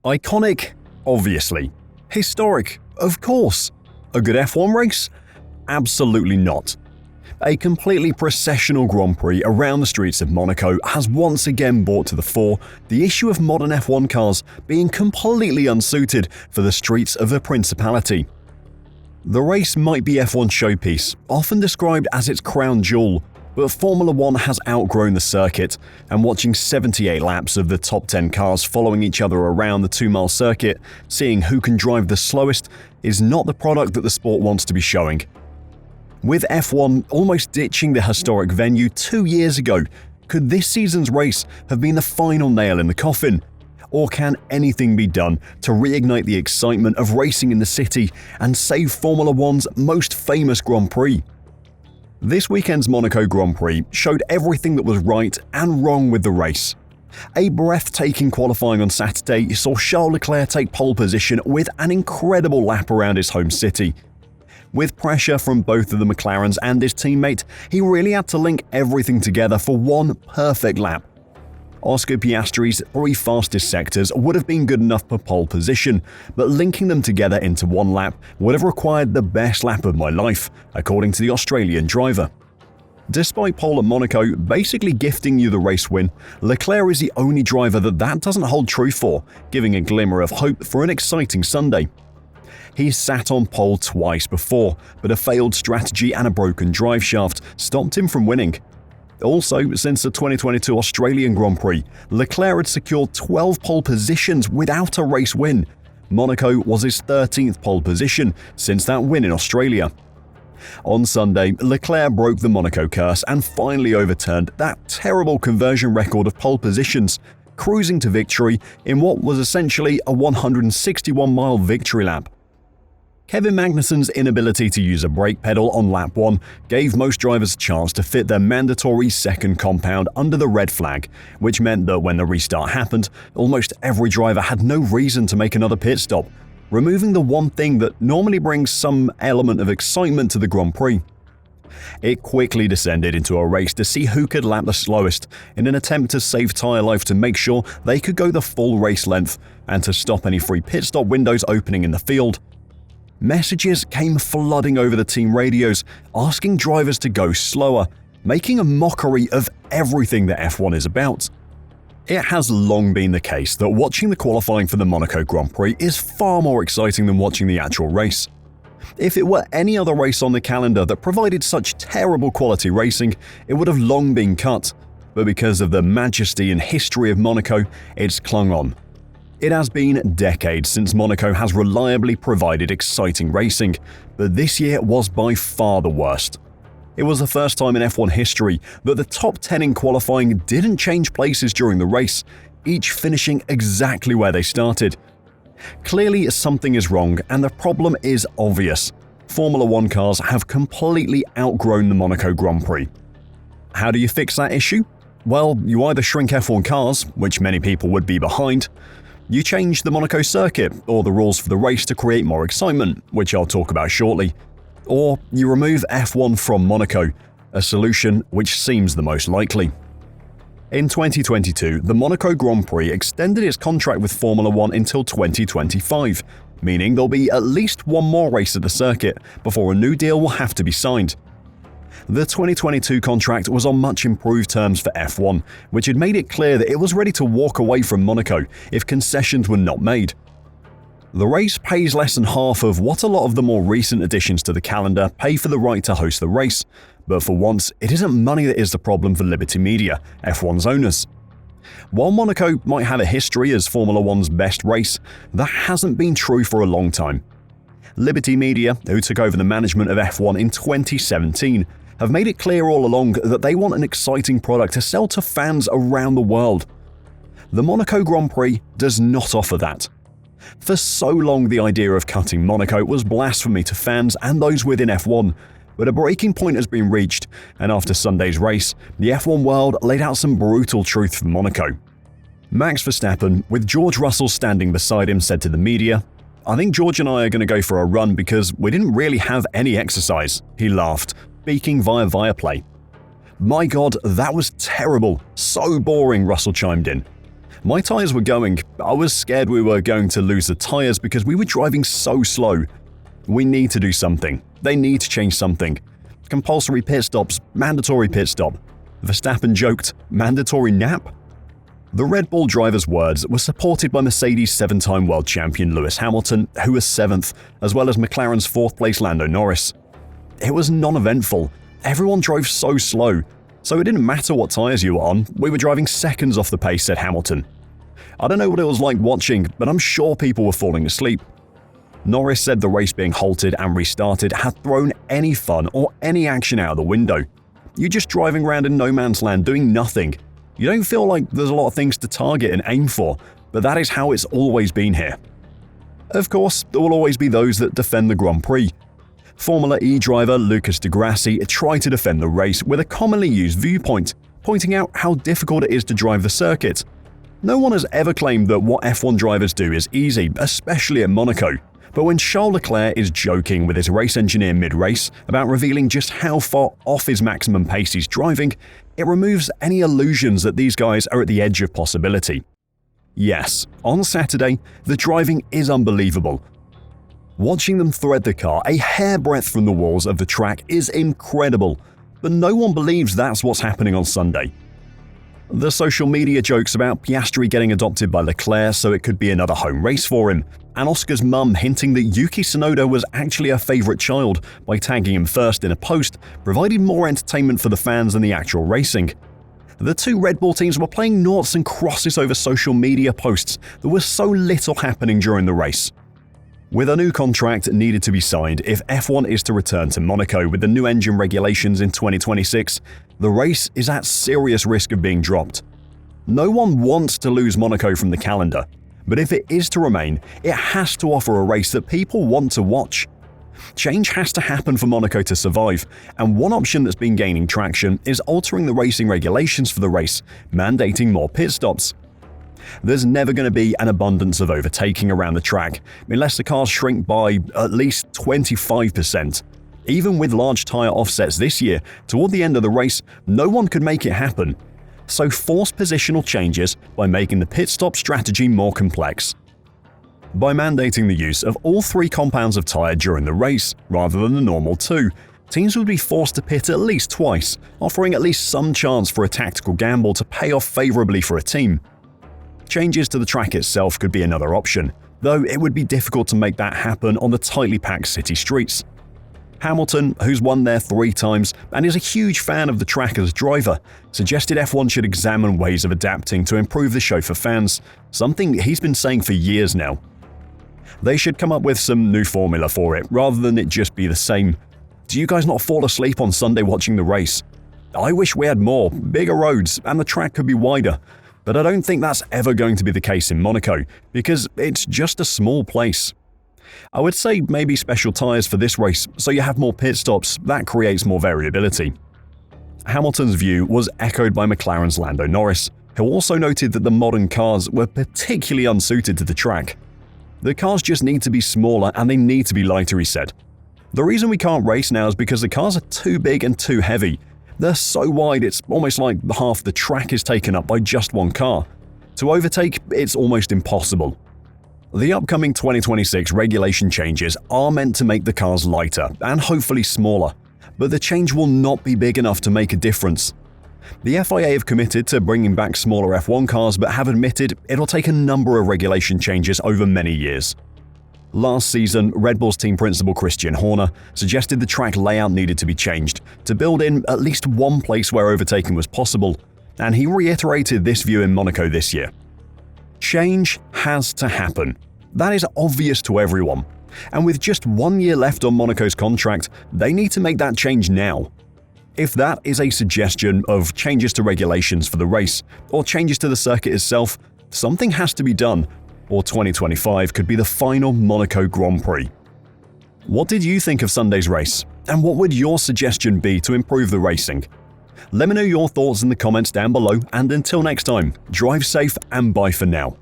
Iconic? Obviously. Historic? Of course. A good F1 race? Absolutely not. A completely processional Grand Prix around the streets of Monaco has once again brought to the fore the issue of modern F1 cars being completely unsuited for the streets of the principality. The race might be F1's showpiece, often described as its crown jewel, but Formula 1 has outgrown the circuit, and watching 78 laps of the top 10 cars following each other around the 2-mile circuit, seeing who can drive the slowest, is not the product that the sport wants to be showing. With F1 almost ditching the historic venue 2 years ago, could this season's race have been the final nail in the coffin? Or can anything be done to reignite the excitement of racing in the city and save Formula 1's most famous Grand Prix? This weekend's Monaco Grand Prix showed everything that was right and wrong with the race. A breathtaking qualifying on Saturday saw Charles Leclerc take pole position with an incredible lap around his home city. With pressure from both of the McLarens and his teammate, he really had to link everything together for one perfect lap. Oscar Piastri's 3 fastest sectors would have been good enough for pole position, but linking them together into one lap would have required the best lap of my life, according to the Australian driver. Despite pole at Monaco basically gifting you the race win, Leclerc is the only driver that doesn't hold true for, giving a glimmer of hope for an exciting Sunday. He's sat on pole twice before, but a failed strategy and a broken drive shaft stopped him from winning. Also, since the 2022 Australian Grand Prix, Leclerc had secured 12 pole positions without a race win. Monaco was his 13th pole position since that win in Australia. On Sunday, Leclerc broke the Monaco curse and finally overturned that terrible conversion record of pole positions, cruising to victory in what was essentially a 161-mile victory lap. Kevin Magnussen's inability to use a brake pedal on lap 1 gave most drivers a chance to fit their mandatory second compound under the red flag, which meant that when the restart happened, almost every driver had no reason to make another pit stop, removing the one thing that normally brings some element of excitement to the Grand Prix. It quickly descended into a race to see who could lap the slowest in an attempt to save tyre life to make sure they could go the full race length and to stop any free pit stop windows opening in the field. Messages came flooding over the team radios, asking drivers to go slower, making a mockery of everything that F1 is about. It has long been the case that watching the qualifying for the Monaco Grand Prix is far more exciting than watching the actual race. If it were any other race on the calendar that provided such terrible quality racing, it would have long been cut, but because of the majesty and history of Monaco, it's clung on. It has been decades since Monaco has reliably provided exciting racing, but this year was by far the worst. It was the first time in F1 history that the top 10 in qualifying didn't change places during the race, each finishing exactly where they started. Clearly something is wrong, and the problem is obvious. Formula 1 cars have completely outgrown the Monaco Grand Prix. How do you fix that issue? Well, you either shrink F1 cars, which many people would be behind, you change the Monaco circuit or the rules for the race to create more excitement, which I'll talk about shortly, or you remove F1 from Monaco, a solution which seems the most likely. In 2022, the Monaco Grand Prix extended its contract with Formula 1 until 2025, meaning there'll be at least one more race at the circuit before a new deal will have to be signed. The 2022 contract was on much improved terms for F1, which had made it clear that it was ready to walk away from Monaco if concessions were not made. The race pays less than half of what a lot of the more recent additions to the calendar pay for the right to host the race, but for once, it isn't money that is the problem for Liberty Media, F1's owners. While Monaco might have a history as Formula 1's best race, that hasn't been true for a long time. Liberty Media, who took over the management of F1 in 2017, have made it clear all along that they want an exciting product to sell to fans around the world. The Monaco Grand Prix does not offer that. For so long, the idea of cutting Monaco was blasphemy to fans and those within F1, but a breaking point has been reached, and after Sunday's race, the F1 world laid out some brutal truth for Monaco. Max Verstappen, with George Russell standing beside him, said to the media, "I think George and I are going to go for a run because we didn't really have any exercise." He laughed, speaking via Viaplay. "My God, that was terrible. So boring," Russell chimed in. My tyres were going. I was scared we were going to lose the tyres because we were driving so slow. We need to do something. They need to change something. Compulsory pit stops, mandatory pit stop. Verstappen joked, mandatory nap? The Red Bull driver's words were supported by Mercedes' 7-time world champion Lewis Hamilton, who was 7th, as well as McLaren's 4th-place Lando Norris. It was non-eventful. Everyone drove so slow, so it didn't matter what tyres you were on, we were driving seconds off the pace, said Hamilton. I don't know what it was like watching, but I'm sure people were falling asleep. Norris said the race being halted and restarted had thrown any fun or any action out of the window. You're just driving around in no man's land doing nothing. You don't feel like there's a lot of things to target and aim for, but that is how it's always been here. Of course, there will always be those that defend the Grand Prix. Formula E driver Lucas di Grassi tried to defend the race with a commonly used viewpoint, pointing out how difficult it is to drive the circuit. No one has ever claimed that what F1 drivers do is easy, especially at Monaco. But when Charles Leclerc is joking with his race engineer mid-race about revealing just how far off his maximum pace he's driving, it removes any illusions that these guys are at the edge of possibility. Yes, on Saturday, the driving is unbelievable. Watching them thread the car a hairbreadth from the walls of the track is incredible, but no one believes that's what's happening on Sunday. The social media jokes about Piastri getting adopted by Leclerc so it could be another home race for him, and Oscar's mum hinting that Yuki Tsunoda was actually her favourite child by tagging him first in a post, provided more entertainment for the fans than the actual racing. The two Red Bull teams were playing noughts and crosses over social media posts. There was so little happening during the race. With a new contract needed to be signed if F1 is to return to Monaco with the new engine regulations in 2026, the race is at serious risk of being dropped. No one wants to lose Monaco from the calendar, but if it is to remain, it has to offer a race that people want to watch. Change has to happen for Monaco to survive, and one option that's been gaining traction is altering the racing regulations for the race, mandating more pit stops. There's never going to be an abundance of overtaking around the track unless the cars shrink by at least 25%. Even with large tyre offsets this year, toward the end of the race, no one could make it happen. So force positional changes by making the pit stop strategy more complex. By mandating the use of all 3 compounds of tyre during the race, rather than the normal 2, teams would be forced to pit at least twice, offering at least some chance for a tactical gamble to pay off favourably for a team. Changes to the track itself could be another option, though it would be difficult to make that happen on the tightly packed city streets. Hamilton, who's won there 3 times and is a huge fan of the track as a driver, suggested F1 should examine ways of adapting to improve the show for fans, something he's been saying for years now. They should come up with some new formula for it, rather than it just be the same. Do you guys not fall asleep on Sunday watching the race? I wish we had more, bigger roads, and the track could be wider. But I don't think that's ever going to be the case in Monaco, because it's just a small place. I would say maybe special tyres for this race, so you have more pit stops. That creates more variability. Hamilton's view was echoed by McLaren's Lando Norris, who also noted that the modern cars were particularly unsuited to the track. The cars just need to be smaller and they need to be lighter, he said. The reason we can't race now is because the cars are too big and too heavy. They're so wide it's almost like half the track is taken up by just one car. To overtake, it's almost impossible. The upcoming 2026 regulation changes are meant to make the cars lighter and hopefully smaller, but the change will not be big enough to make a difference. The FIA have committed to bringing back smaller F1 cars but have admitted it'll take a number of regulation changes over many years. Last season, Red Bull's team principal Christian Horner suggested the track layout needed to be changed to build in at least one place where overtaking was possible, and he reiterated this view in Monaco this year. Change has to happen. That is obvious to everyone. And with just 1 year left on Monaco's contract, they need to make that change now. If that is a suggestion of changes to regulations for the race, or changes to the circuit itself, something has to be done, or 2025 could be the final Monaco Grand Prix. What did you think of Sunday's race? And what would your suggestion be to improve the racing? Let me know your thoughts in the comments down below, and until next time, drive safe and bye for now.